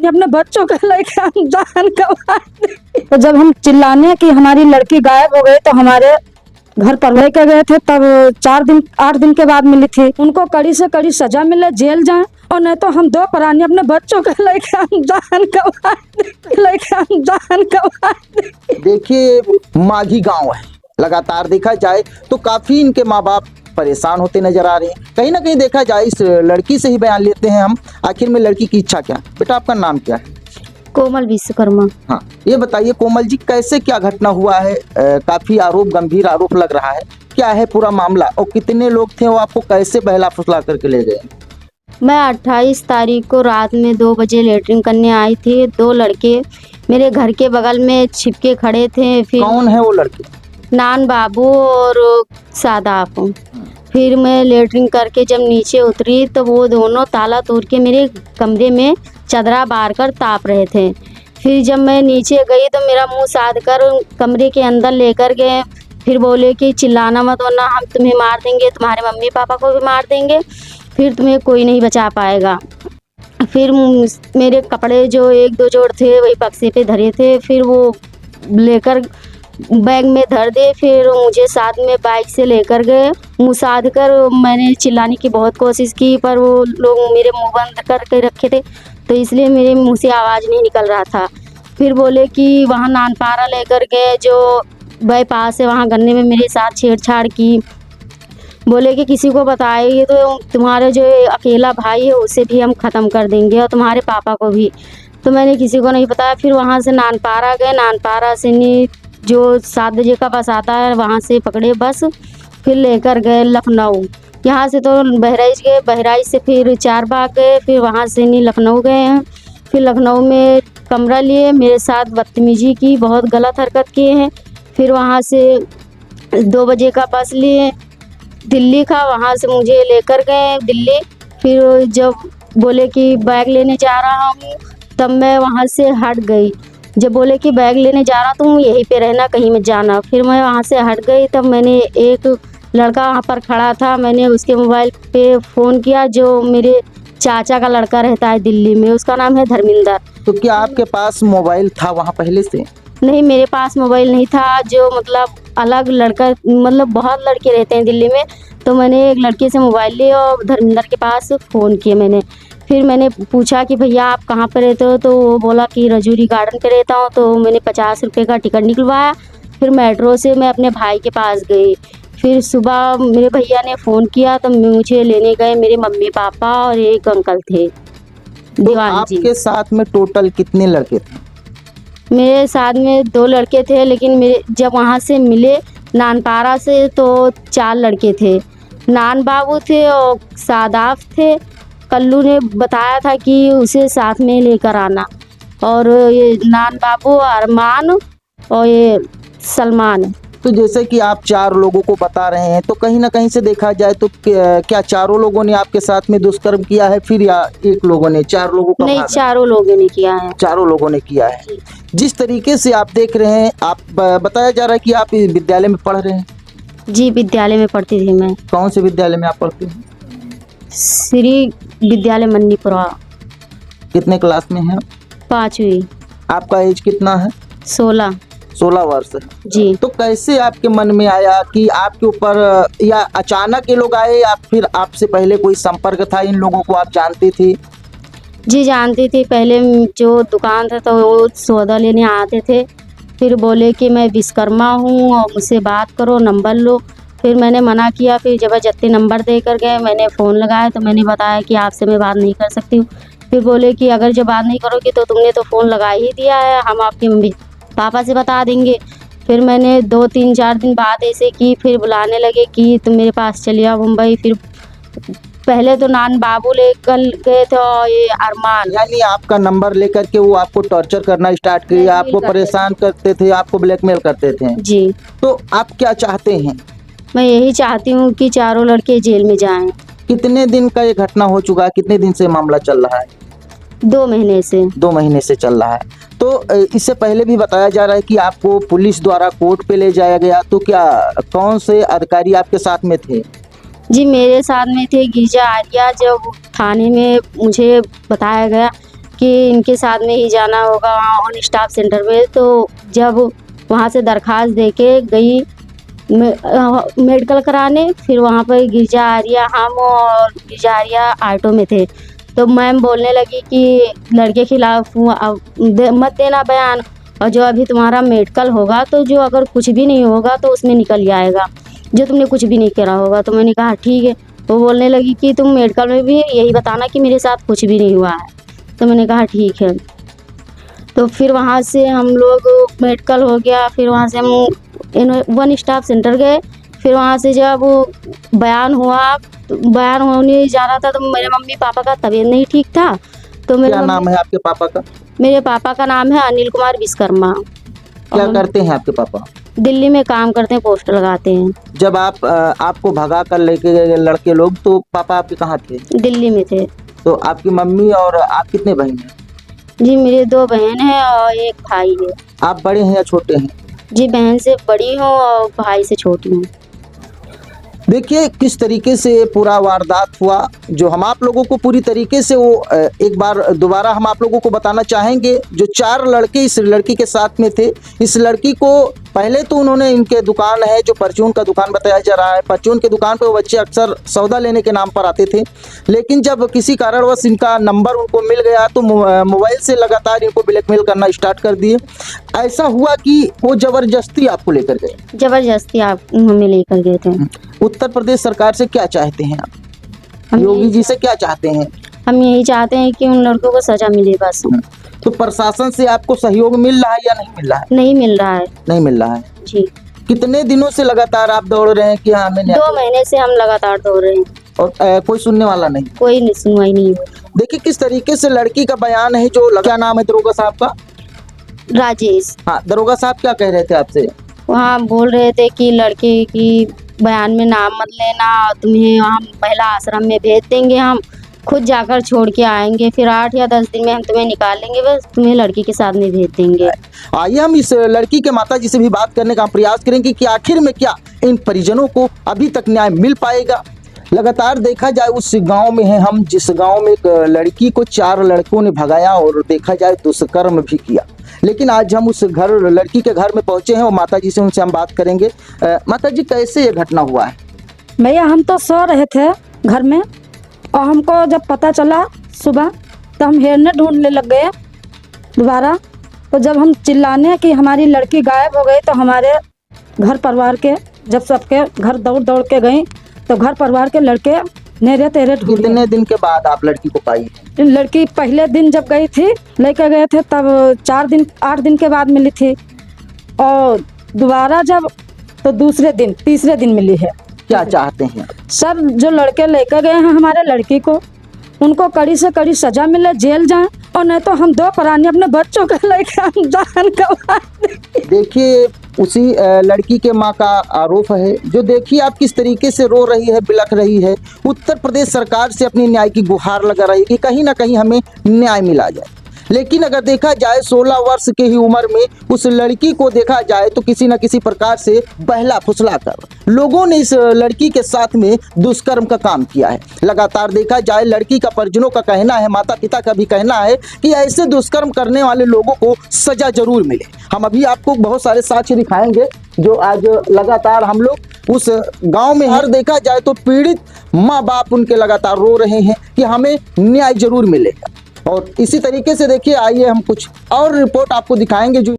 अपने बच्चों को लेकर हम जान गंवा दी। तो जब हम चिल्लाने कि हमारी लड़की गायब हो गई तो हमारे घर पर लेकर गए थे, तब 8 दिन के बाद मिली थी। उनको कड़ी से कड़ी सजा मिले, जेल जाए, और नहीं तो हम दो प्राणी अपने बच्चों को लेकर हम जान गंवा दी। देखिए माघी गांव है, लगातार देखा जाए तो काफी इनके माँ बाप परेशान होते नजर आ रहे हैं। कहीं ना कहीं देखा जाए इस लड़की से ही बयान लेते हैं हम, आखिर में लड़की की इच्छा क्या। बेटा आपका नाम क्या है? कोमल विश्वकर्मा। हाँ, ये बताइए कोमल जी, कैसे क्या घटना हुआ है? काफी आरोप, गंभीर आरोप लग रहा है, क्या है पूरा मामला और कितने लोग थे वो आपको कैसे बहला फुसला करके ले गए? मैं 28 तारीख को रात में 2 बजे लेटरिन करने आई थी। 2 लड़के मेरे घर के बगल में छिपके खड़े थे। फिर कौन है वो लड़के? नान बाबू और सादाफ। फिर मैं लेटरिन करके जब नीचे उतरी तो वो दोनों ताला तोड़ के मेरे कमरे में चदरा बार कर ताप रहे थे। फिर जब मैं नीचे गई तो मेरा मुंह साध कर कमरे के अंदर लेकर गए। फिर बोले कि चिल्लाना मत वरना हम तुम्हें मार देंगे, तुम्हारे मम्मी पापा को भी मार देंगे, फिर तुम्हें कोई नहीं बचा पाएगा। फिर मेरे कपड़े जो 1-2 जोड़ थे वही बक्से पे धरे थे, फिर वो लेकर बैग में धर दे। फिर मुझे साथ में बाइक से लेकर गए। मुँह साध कर मैंने चिल्लाने की बहुत कोशिश की, पर वो लोग मेरे मुंह बंद करके रखे थे, तो इसलिए मेरे मुंह से आवाज़ नहीं निकल रहा था। फिर बोले कि वहाँ नानपारा लेकर गए जो बाईपास है, वहाँ गन्ने में मेरे साथ छेड़छाड़ की। बोले कि किसी को बताएगी तो तुम्हारे जो अकेला भाई है उसे भी हम ख़त्म कर देंगे और तुम्हारे पापा को भी। तो मैंने किसी को नहीं बताया। फिर वहाँ से नानपारा गए। नानपारा से नहीं जो 7 बजे का बस आता है वहाँ से पकड़े बस, फिर लेकर गए लखनऊ। यहाँ से तो बहराइच गए, बहराइच से फिर 4 बाग गए, फिर वहाँ से नहीं लखनऊ गए हैं। फिर लखनऊ में कमरा लिए, मेरे साथ बदतमीजी की, बहुत गलत हरकत किए हैं। फिर वहाँ से 2 बजे का बस लिए दिल्ली का, वहाँ से मुझे लेकर गए दिल्ली। फिर जब बोले कि बैग लेने जा रहा हूँ तब मैं वहाँ से हट गई। जब बोले कि बैग लेने जा रहा तो यहीं पे रहना, कहीं मत जाना, फिर मैं वहाँ से हट गई। तब मैंने एक लड़का वहाँ पर खड़ा था, मैंने उसके मोबाइल पे फ़ोन किया, जो मेरे चाचा का लड़का रहता है दिल्ली में, उसका नाम है धर्मिंदर। तो क्या आपके पास मोबाइल था वहाँ पहले से? नहीं, मेरे पास मोबाइल नहीं था। जो मतलब अलग लड़का, मतलब बहुत लड़के रहते हैं दिल्ली में, तो मैंने एक लड़के से मोबाइल लिया और धर्मिंदर के पास फ़ोन किया मैंने। फिर मैंने पूछा कि भैया आप कहाँ पर रहते हो, तो वो बोला कि रजौरी गार्डन पे रहता हूँ। तो मैंने 50 रुपये का टिकट निकलवाया। फिर मेट्रो से मैं अपने भाई के पास गई। फिर सुबह मेरे भैया ने फ़ोन किया तो मुझे लेने गए मेरे मम्मी पापा और एक अंकल थे तो दीवान जी। आपके साथ में टोटल कितने लड़के थे? मेरे साथ में 2 लड़के थे, लेकिन मेरे जब वहाँ से मिले नानपारा से तो 4 लड़के थे। नान बाबू थे और सादाफ थे। कल्लू ने बताया था कि उसे साथ में लेकर आना, और ये नान बाबू, अरमान और ये सलमान। तो जैसे कि आप 4 लोगों को बता रहे हैं, तो कहीं ना कहीं से देखा जाए तो क्या चारों लोगों ने आपके साथ में दुष्कर्म किया है फिर, या एक लोगों ने? 4 लोगों का नहीं, भाग है? 4 लोगों ने किया है। चारों लोगों ने किया है। जिस तरीके से आप देख रहे हैं, आप बताया जा रहा है कि आप इस विद्यालय में पढ़ रहे हैं। जी, विद्यालय में पढ़ती थी मैं। कौन से विद्यालय में आप पढ़ते हैं? श्री विद्यालय मन्नीपुरा। कितने क्लास में हैं? 5वीं। आपका एज कितना है? 16 वर्ष। जी। तो कैसे आपके मन में आया कि आपके ऊपर, या अचानक ये लोग आए, या फिर आपसे पहले कोई संपर्क था, इन लोगों को आप जानती थी? जी, जानती थी। पहले जो दुकान था तो वो सौदा लेने आते थे। फिर बोले कि मैं विश्वकर्मा हूँ और मुझसे बात करो, नंबर लो। फिर मैंने मना किया। फिर ज़बरदस्ती नंबर दे कर गए। मैंने फ़ोन लगाया तो मैंने बताया कि आपसे मैं बात नहीं कर सकती हूँ। फिर बोले कि अगर जब बात नहीं करोगी तो तुमने तो फ़ोन लगा ही दिया है, हम आपके मम्मी पापा से बता देंगे। फिर मैंने 2-3-4 दिन बाद ऐसे की। फिर बुलाने लगे कि तुम मेरे पास चलिए आओ मुंबई। फिर पहले तो नान बाबू लेकर गए थे और ये अरमान। यानी आपका नंबर लेकर के वो आपको टॉर्चर करना स्टार्ट किया, आपको परेशान करते थे, आपको ब्लैकमेल करते थे? जी। तो आप क्या चाहते हैं? मैं यही चाहती हूँ कि चारों लड़के जेल में जाएं। कितने दिन का ये घटना हो चुका है? कितने दिन से मामला चल रहा है? 2 महीने से। 2 महीने से चल रहा है। तो इससे पहले भी बताया जा रहा है कि आपको पुलिस द्वारा कोर्ट पे ले जाया गया, तो क्या कौन से अधिकारी आपके साथ में थे? जी, मेरे साथ में थे गिरिजा आर्या। जब थाने में मुझे बताया गया कि इनके साथ में ही जाना होगा वहाँ ऑन स्टाफ सेंटर में। तो जब वहाँ से दरखास्त दे के गई मेडिकल कराने, फिर वहाँ पर गिरजा आर्या, हम और गिरजा आर्या ऑटो में थे। तो मैम बोलने लगी कि लड़के के खिलाफ मत देना बयान, और जो अभी तुम्हारा मेडिकल होगा तो जो अगर कुछ भी नहीं होगा तो उसमें निकल जाएगा, जो तुमने कुछ भी नहीं करा होगा। तो मैंने कहा ठीक है। वो बोलने लगी कि तुम मेडिकल में भी यही बताना कि मेरे साथ कुछ भी नहीं हुआ है। तो मैंने कहा ठीक है। तो फिर वहाँ से हम लोग मेडिकल हो गया, फिर वहाँ से हम वन स्टाफ सेंटर गए। फिर वहाँ से जब बयान हुआ, तो बयान होने जाना था, तो मेरे मम्मी पापा का तबीयत नहीं ठीक था। तो क्या नाम है आपके पापा का? मेरे पापा का नाम है अनिल कुमार विश्वकर्मा। क्या करते हैं आपके पापा? दिल्ली में काम करते हैं, पोस्टर लगाते हैं। जब आपको भगा कर लेके गए लड़के लोग, तो पापा आपके कहाँ थे? दिल्ली में थे। तो आपकी मम्मी और आप कितने बहन हैं? जी मेरे 2 बहन हैं और 1 भाई है। आप बड़े हैं या छोटे हैं? जी बहन से बड़ी हूँ और भाई से छोटी हूँ। देखिए किस तरीके से पूरा वारदात हुआ, जो हम आप लोगों को पूरी तरीके से वो एक बार दोबारा हम आप लोगों को बताना चाहेंगे। जो 4 लड़के इस लड़की के साथ में थे, इस लड़की को पहले तो उन्होंने, इनके दुकान है जो परचून का दुकान बताया जा रहा है, परचून के दुकान पे वो बच्चे अक्सर सौदा लेने के नाम पर आते थे। लेकिन जब किसी कारणवश इनका नंबर उनको मिल गया तो मोबाइल से लगातार इनको ब्लैकमेल करना स्टार्ट कर दिए। ऐसा हुआ कि वो ज़बरदस्ती आपको लेकर गए? जबरदस्ती आप हमें लेकर गए थे। उत्तर प्रदेश सरकार से क्या चाहते हैं आप? हम योगी यही- जी से क्या चाहते हैं? हम यही चाहते हैं कि उन लड़कों को सजा मिले बस। तो प्रशासन से आपको सहयोग मिल रहा है या नहीं मिल रहा है? नहीं मिल रहा है नहीं मिल रहा है। जी। कितने दिनों से लगातार आप दौड़ रहे हैं कि हाँ हमें न्याय 2 महीने से हम लगातार दौड़ रहे हैं, और कोई सुनने वाला नहीं? कोई सुनवाई नहीं हुई। देखिए किस तरीके से लड़की का बयान है। जो क्या नाम है दरोगा साहब का? राजेश। हाँ, दरोगा साहब क्या कह रहे थे आपसे? वहाँ बोल रहे थे कि लड़के की बयान में नाम मत लेना, तुम्हें हम महिला आश्रम में भेज देंगे, हम खुद जाकर छोड़ के आएंगे, फिर 8 या 10 दिन में हम तुम्हें निकाल लेंगे, बस तुम्हें लड़की के साथ में भेज देंगे। आइए हम इस लड़की के माता जी से भी बात करने का प्रयास करेंगे कि आखिर में क्या इन परिजनों को अभी तक न्याय मिल पाएगा। लगातार देखा जाए उस गांव में है हम, जिस गांव में एक लड़की को 4 लड़कों ने भगाया और देखा जाए दुष्कर्म भी किया। लेकिन आज हम उस लड़की के घर में पहुंचे हैं और माता जी से, उनसे हम बात करेंगे। माता जी, कैसे ये घटना हुआ है? भैया हम तो सो रहे थे घर में, और हमको जब पता चला सुबह तो हम हेरने ढूंढने लग गए दोबारा। तो जब हम चिल्लाने कि हमारी लड़की गायब हो गई, तो हमारे घर परिवार के, जब सबके घर दौड़ दौड़ के गई, तो घर परिवार के लड़के नेरे तेरे ढूंढे। कितने दिन के बाद आप लड़की को पाई? लड़की पहले दिन जब गई थी, लेकर गए थे, तब 8 दिन के बाद मिली थी, और दोबारा जब तो दूसरे दिन, तीसरे दिन मिली है। क्या चाहते हैं? सर जो लड़के लेकर गए हैं हमारे लड़की को, उनको कड़ी से कड़ी सजा मिले, जेल जाएं, और नहीं तो हम 2 प्राणी अपने बच्चों को लेकर हम दान करवा दें। देखिए उसी लड़की के माँ का आरोप है, जो देखिए आप किस तरीके से रो रही है, बिलख रही है, उत्तर प्रदेश सरकार से अपनी न्याय की गुहार लगा रही है कि कहीं ना कहीं हमें न्याय मिला जाए। लेकिन अगर देखा जाए 16 वर्ष की ही उम्र में उस लड़की को देखा जाए तो किसी न किसी प्रकार से बहला फुसला कर लोगों ने इस लड़की के साथ में दुष्कर्म का काम किया है। लगातार देखा जाए लड़की का परिजनों का कहना है, माता पिता का भी कहना है कि ऐसे दुष्कर्म करने वाले लोगों को सजा जरूर मिले। हम अभी आपको बहुत सारे साक्ष्य दिखाएंगे जो आज लगातार हम लोग उस गांव में हर देखा जाए तो पीड़ित माँ बाप उनके लगातार रो रहे हैं कि हमें न्याय जरूर मिलेगा। और इसी तरीके से देखिए, आइए हम कुछ और रिपोर्ट आपको दिखाएंगे जो